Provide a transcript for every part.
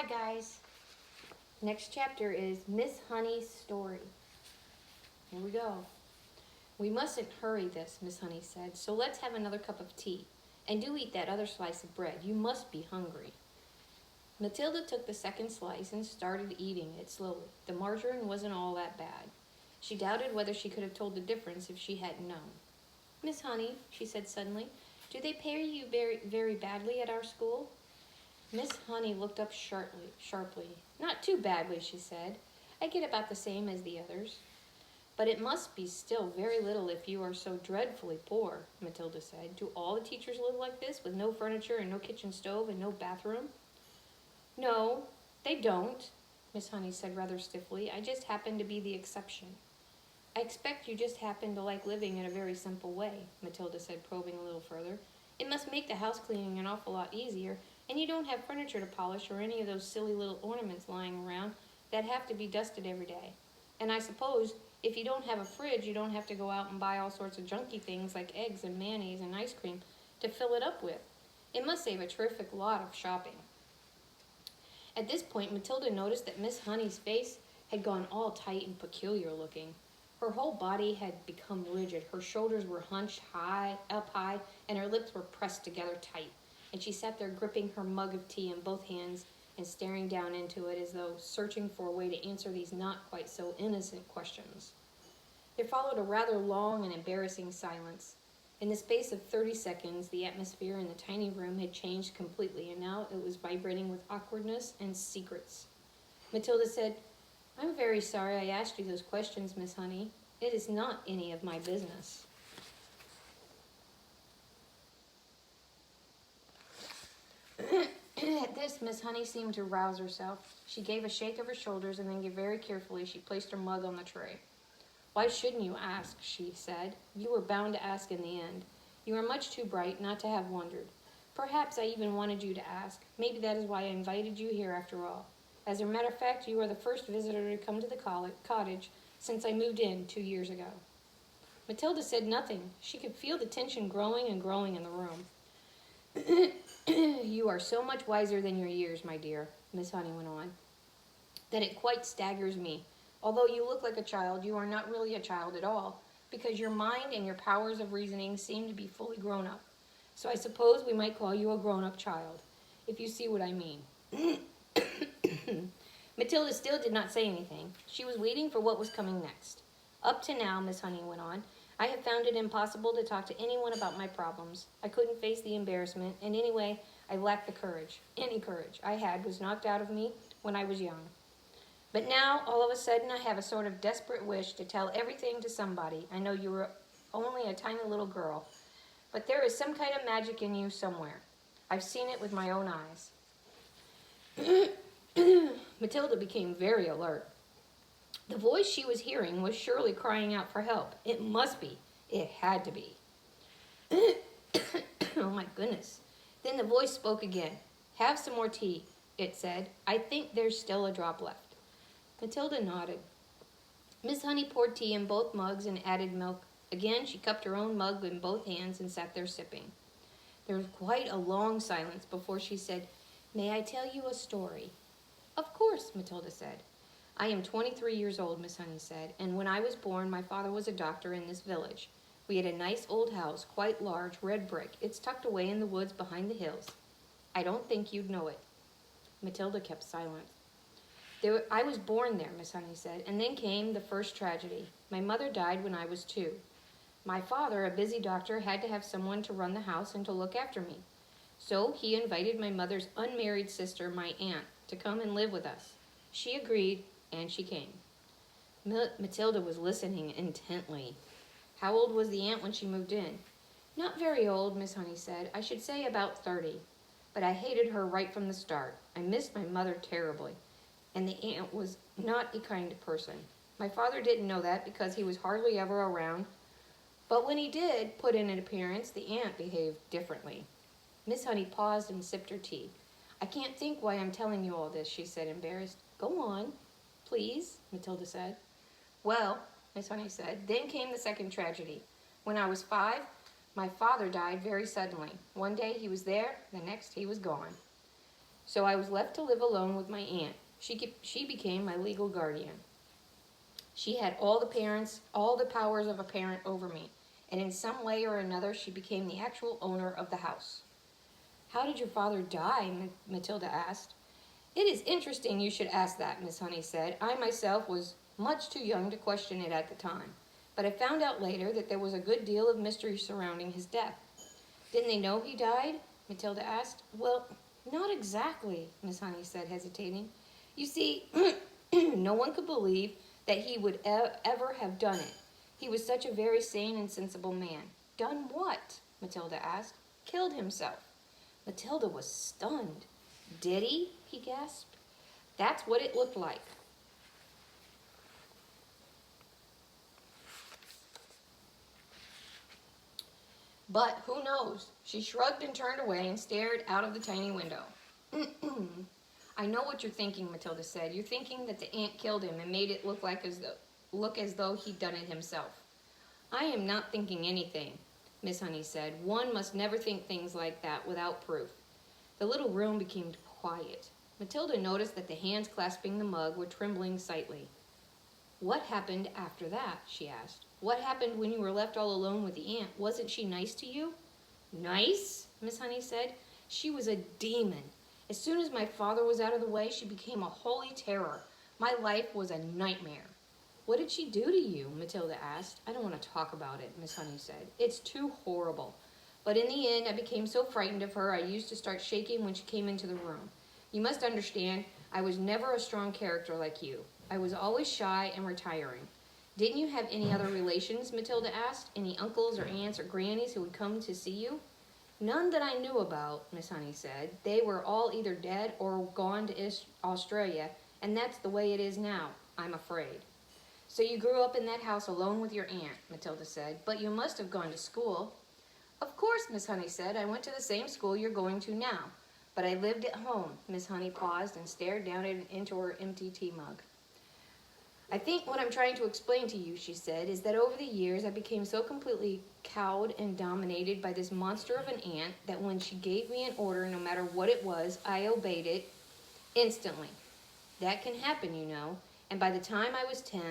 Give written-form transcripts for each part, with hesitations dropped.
Hi guys. Next chapter is Miss Honey's story. Here we go. We mustn't hurry this, Miss Honey said, so let's have another cup of tea. And do eat that other slice of bread. You must be hungry. Matilda took the second slice and started eating it slowly. The margarine wasn't all that bad. She doubted whether she could have told the difference if she hadn't known. Miss Honey, she said suddenly, do they pay you very, very badly at our school? Miss Honey looked up sharply. Not too badly, she said. I get about the same as the others. But it must be still very little if you are so dreadfully poor, Matilda said. Do all the teachers live like this, with no furniture and no kitchen stove and no bathroom? No, they don't, Miss Honey said rather stiffly. I just happen to be the exception. I expect you just happen to like living in a very simple way, Matilda said, probing a little further. It must make the house cleaning an awful lot easier, and you don't have furniture to polish or any of those silly little ornaments lying around that have to be dusted every day. And I suppose if you don't have a fridge, you don't have to go out and buy all sorts of junky things like eggs and mayonnaise and ice cream to fill it up with. It must save a terrific lot of shopping. At this point, Matilda noticed that Miss Honey's face had gone all tight and peculiar looking. Her whole body had become rigid. Her shoulders were hunched up high, and her lips were pressed together tight. And she sat there gripping her mug of tea in both hands and staring down into it as though searching for a way to answer these not quite so innocent questions. There followed a rather long and embarrassing silence. In the space of 30 seconds, the atmosphere in the tiny room had changed completely, and now it was vibrating with awkwardness and secrets. Matilda said, I'm very sorry I asked you those questions, Miss Honey. It is not any of my business. At this, Miss Honey seemed to rouse herself. She gave a shake of her shoulders, and then very carefully she placed her mug on the tray. Why shouldn't you ask, she said. You were bound to ask in the end. You are much too bright not to have wondered. Perhaps I even wanted you to ask. Maybe that is why I invited you here after all. As a matter of fact, you are the first visitor to come to the cottage since I moved in 2 years ago. Matilda said nothing. She could feel the tension growing and growing in the room. You are so much wiser than your years, my dear, Miss Honey went on, that it quite staggers me. Although you look like a child, you are not really a child at all, because your mind and your powers of reasoning seem to be fully grown up. So I suppose we might call you a grown-up child, if you see what I mean. Matilda still did not say anything. She was waiting for what was coming next. Up to now, Miss Honey went on, I have found it impossible to talk to anyone about my problems. I couldn't face the embarrassment, and anyway, I lacked the courage. Any courage I had was knocked out of me when I was young. But now, all of a sudden, I have a sort of desperate wish to tell everything to somebody. I know you were only a tiny little girl, but there is some kind of magic in you somewhere. I've seen it with my own eyes. Matilda became very alert. The voice she was hearing was surely crying out for help. It must be. It had to be. Oh my goodness. Then the voice spoke again. Have some more tea, it said. I think there's still a drop left. Matilda nodded. Miss Honey poured tea in both mugs and added milk. Again, she cupped her own mug in both hands and sat there sipping. There was quite a long silence before she said, May I tell you a story? Of course, Matilda said. I am 23 years old, Miss Honey said, and when I was born, my father was a doctor in this village. We had a nice old house, quite large, red brick. It's tucked away in the woods behind the hills. I don't think you'd know it. Matilda kept silent. I was born there, Miss Honey said, and then came the first tragedy. My mother died when I was 2. My father, a busy doctor, had to have someone to run the house and to look after me. So he invited my mother's unmarried sister, my aunt, to come and live with us. She agreed, and she came. Matilda was listening intently. How old was the aunt when she moved in? Not very old, Miss Honey said. I should say about 30. But I hated her right from the start. I missed my mother terribly. And the aunt was not a kind person. My father didn't know that because he was hardly ever around. But when he did put in an appearance, the aunt behaved differently. Miss Honey paused and sipped her tea. I can't think why I'm telling you all this, she said, embarrassed. Go on, please, Matilda said. Well, Miss Honey said, then came the second tragedy. When I was 5, my father died very suddenly. One day he was there, the next he was gone. So I was left to live alone with my aunt. She became my legal guardian. She had all the powers of a parent over me, and in some way or another she became the actual owner of the house. How did your father die? Matilda asked. It is interesting you should ask that, Miss Honey said. I myself was much too young to question it at the time, but I found out later that there was a good deal of mystery surrounding his death. Didn't they know he died? Matilda asked. Well, not exactly, Miss Honey said, hesitating. You see, no one could believe that he would ever have done it. He was such a very sane and sensible man. Done what? Matilda asked. Killed himself. Matilda was stunned. Did he? He gasped. That's what it looked like. But who knows? She shrugged and turned away and stared out of the tiny window. I know what you're thinking, Matilda said. You're thinking that the ant killed him and made it look as though he'd done it himself. I am not thinking anything, Miss Honey said. One must never think things like that without proof. The little room became quiet. Matilda noticed that the hands clasping the mug were trembling slightly. What happened after that? She asked. What happened when you were left all alone with the ant? Wasn't she nice to you? Nice? Miss Honey said. She was a demon. As soon as my father was out of the way, she became a holy terror. My life was a nightmare. What did she do to you? Matilda asked. I don't want to talk about it, Miss Honey said. It's too horrible. But in the end, I became so frightened of her, I used to start shaking when she came into the room. You must understand, I was never a strong character like you. I was always shy and retiring. Didn't you have any other relations, Matilda asked? Any uncles or aunts or grannies who would come to see you? None that I knew about, Miss Honey said. They were all either dead or gone to Australia, and that's the way it is now, I'm afraid. So you grew up in that house alone with your aunt, Matilda said, but you must have gone to school. Of course, Miss Honey said. I went to the same school you're going to now. But I lived at home. Miss Honey paused and stared down into her empty tea mug. I think what I'm trying to explain to you, she said, is that over the years I became so completely cowed and dominated by this monster of an aunt that when she gave me an order, no matter what it was, I obeyed it instantly. That can happen, you know. And by the time I was 10,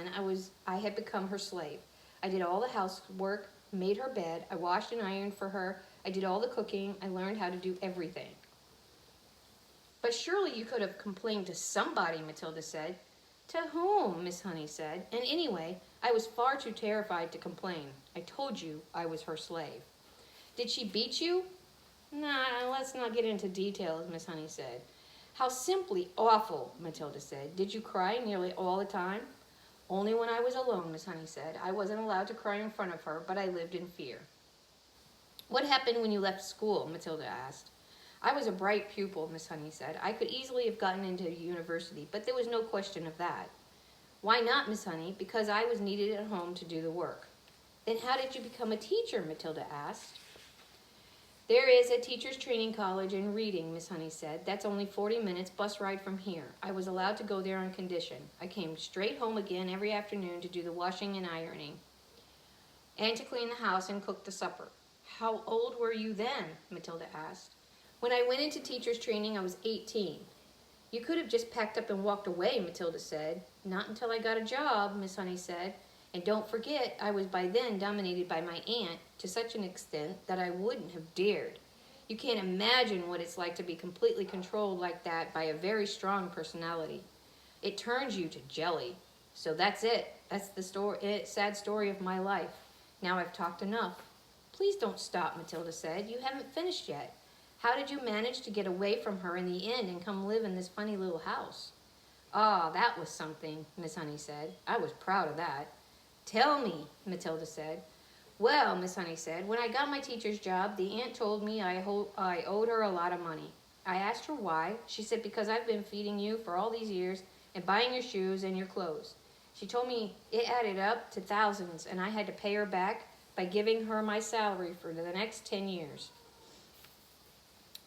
I had become her slave. I did all the housework, made her bed, I washed and ironed for her, I did all the cooking, I learned how to do everything. But surely you could have complained to somebody, Matilda said. To whom? Miss Honey said. And anyway, I was far too terrified to complain. I told you I was her slave. Did she beat you? Nah, let's not get into details, Miss Honey said. How simply awful, Matilda said. Did you cry nearly all the time? Only when I was alone, Miss Honey said. I wasn't allowed to cry in front of her, but I lived in fear. What happened when you left school? Matilda asked. I was a bright pupil, Miss Honey said. I could easily have gotten into university, but there was no question of that. Why not, Miss Honey? Because I was needed at home to do the work. Then how did you become a teacher? Matilda asked. There is a teacher's training college in Reading, Miss Honey said. That's only 40 minutes bus ride from here. I was allowed to go there on condition. I came straight home again every afternoon to do the washing and ironing, and to clean the house and cook the supper. How old were you then? Matilda asked. When I went into teacher's training, I was 18. You could have just packed up and walked away, Matilda said. Not until I got a job, Miss Honey said. And don't forget, I was by then dominated by my aunt to such an extent that I wouldn't have dared. You can't imagine what it's like to be completely controlled like that by a very strong personality. It turns you to jelly. So that's it. That's the sad story of my life. Now I've talked enough. Please don't stop, Matilda said. You haven't finished yet. How did you manage to get away from her in the end and come live in this funny little house? Ah, that was something, Miss Honey said. I was proud of that. Tell me, Matilda said. Well, Miss Honey said, when I got my teacher's job, the aunt told me I owed her a lot of money. I asked her why. She said, because I've been feeding you for all these years and buying your shoes and your clothes. She told me it added up to thousands, and I had to pay her back by giving her my salary for the next 10 years.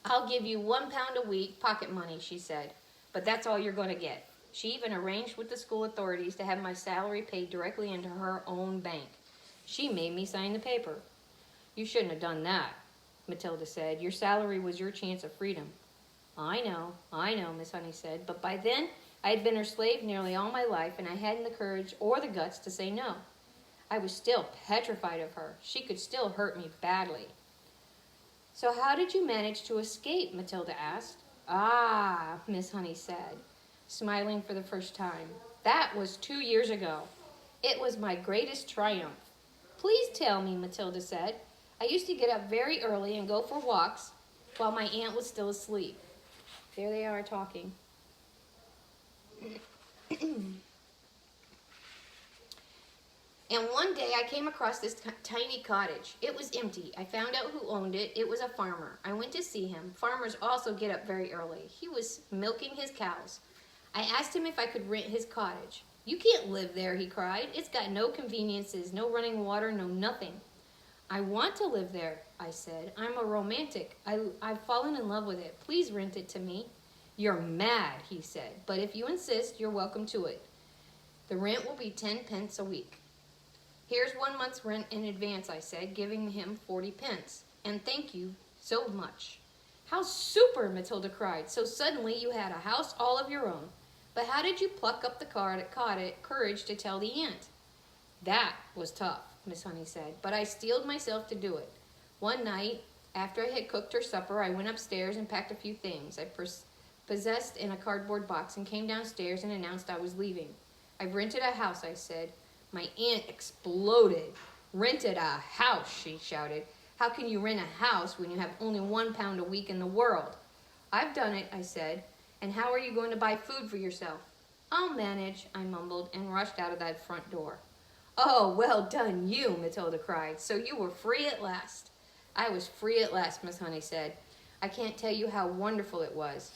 I'll give you £1 a week pocket money, she said, but that's all you're going to get. She even arranged with the school authorities to have my salary paid directly into her own bank. She made me sign the paper. You shouldn't have done that, Matilda said. Your salary was your chance of freedom. I know, Miss Honey said, but by then I had been her slave nearly all my life, and I hadn't the courage or the guts to say no. I was still petrified of her. She could still hurt me badly. So how did you manage to escape? Matilda asked. Ah, Miss Honey said, smiling for the first time. That was 2 years ago. It was my greatest triumph. Please tell me, Matilda said. I used to get up very early and go for walks while my aunt was still asleep. There they are talking. And one day I came across this tiny cottage. It was empty. I found out who owned it. It was a farmer. I went to see him. Farmers also get up very early. He was milking his cows. I asked him if I could rent his cottage. You can't live there, he cried. It's got no conveniences, no running water, no nothing. I want to live there, I said. I'm a romantic. I've fallen in love with it. Please rent it to me. You're mad, he said, but if you insist, you're welcome to it. The rent will be 10 pence a week. Here's 1 month's rent in advance, I said, giving him 40 pence. And thank you so much. How super, Matilda cried. So suddenly you had a house all of your own. But how did you pluck up the courage to tell the aunt? That was tough, Miss Honey said, but I steeled myself to do it. One night, after I had cooked her supper, I went upstairs and packed a few things I possessed in a cardboard box and came downstairs and announced I was leaving. I've rented a house, I said. My aunt exploded. Rented a house, she shouted. How can you rent a house when you have only £1 a week in the world? I've done it, I said. And how are you going to buy food for yourself? I'll manage, I mumbled, and rushed out of that front door. Oh, well done you, Matilda cried. So you were free at last. I was free at last, Miss Honey said. I can't tell you how wonderful it was.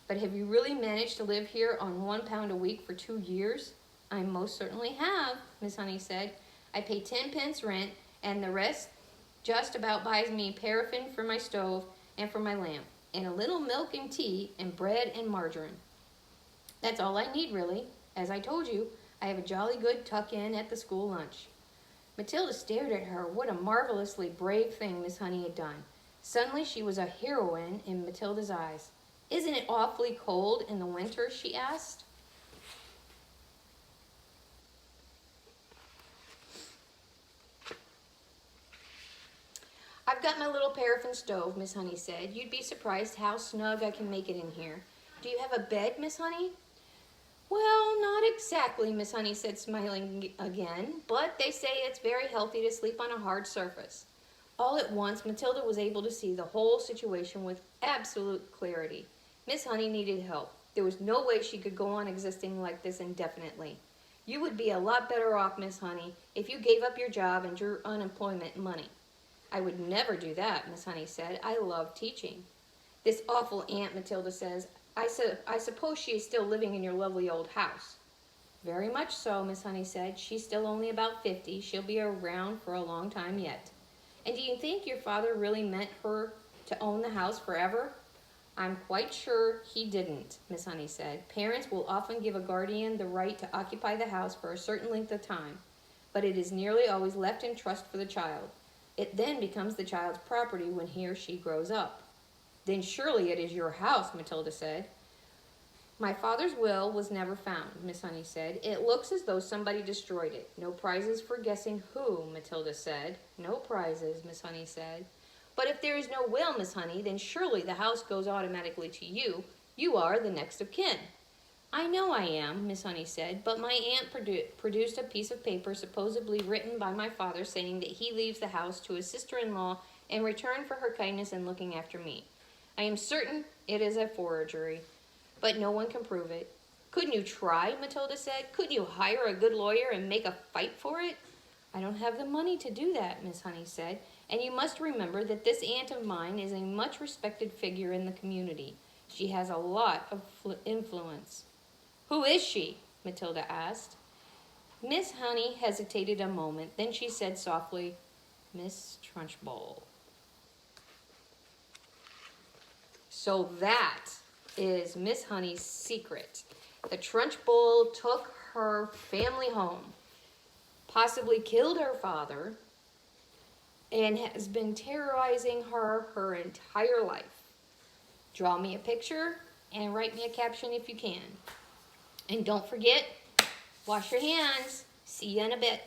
But have you really managed to live here on £1 a week for 2 years? I most certainly have, Miss Honey said. I pay 10 pence rent, and the rest just about buys me paraffin for my stove and for my lamp, and a little milk and tea and bread and margarine. That's all I need, really. As I told you, I have a jolly good tuck-in at the school lunch. Matilda stared at her. What a marvelously brave thing Miss Honey had done. Suddenly she was a heroine in Matilda's eyes. Isn't it awfully cold in the winter? She asked. I've got my little paraffin stove, Miss Honey said. You'd be surprised how snug I can make it in here. Do you have a bed, Miss Honey? Well, not exactly, Miss Honey said, smiling again, but they say it's very healthy to sleep on a hard surface. All at once, Matilda was able to see the whole situation with absolute clarity. Miss Honey needed help. There was no way she could go on existing like this indefinitely. You would be a lot better off, Miss Honey, if you gave up your job and drew unemployment money. I would never do that, Miss Honey said. I love teaching. This awful aunt, Matilda says. I suppose she is still living in your lovely old house. Very much so, Miss Honey said. She's still only about 50. She'll be around for a long time yet. And do you think your father really meant her to own the house forever? I'm quite sure he didn't, Miss Honey said. Parents will often give a guardian the right to occupy the house for a certain length of time, but it is nearly always left in trust for the child. It then becomes the child's property when he or she grows up. Then surely it is your house, Matilda said. My father's will was never found, Miss Honey said. It looks as though somebody destroyed it. No prizes for guessing who, Matilda said. No prizes, Miss Honey said. But if there is no will, Miss Honey, then surely the house goes automatically to you. You are the next of kin. I know I am, Miss Honey said, but my aunt produced a piece of paper supposedly written by my father saying that he leaves the house to his sister-in-law in return for her kindness in looking after me. I am certain it is a forgery, but no one can prove it. Couldn't you try, Matilda said? Couldn't you hire a good lawyer and make a fight for it? I don't have the money to do that, Miss Honey said, and you must remember that this aunt of mine is a much respected figure in the community. She has a lot of influence. Who is she? Matilda asked. Miss Honey hesitated a moment. Then she said softly, Miss Trunchbull. So that is Miss Honey's secret. The Trunchbull took her family home, possibly killed her father, and has been terrorizing her entire life. Draw me a picture and write me a caption if you can. And don't forget, wash your hands. See you in a bit.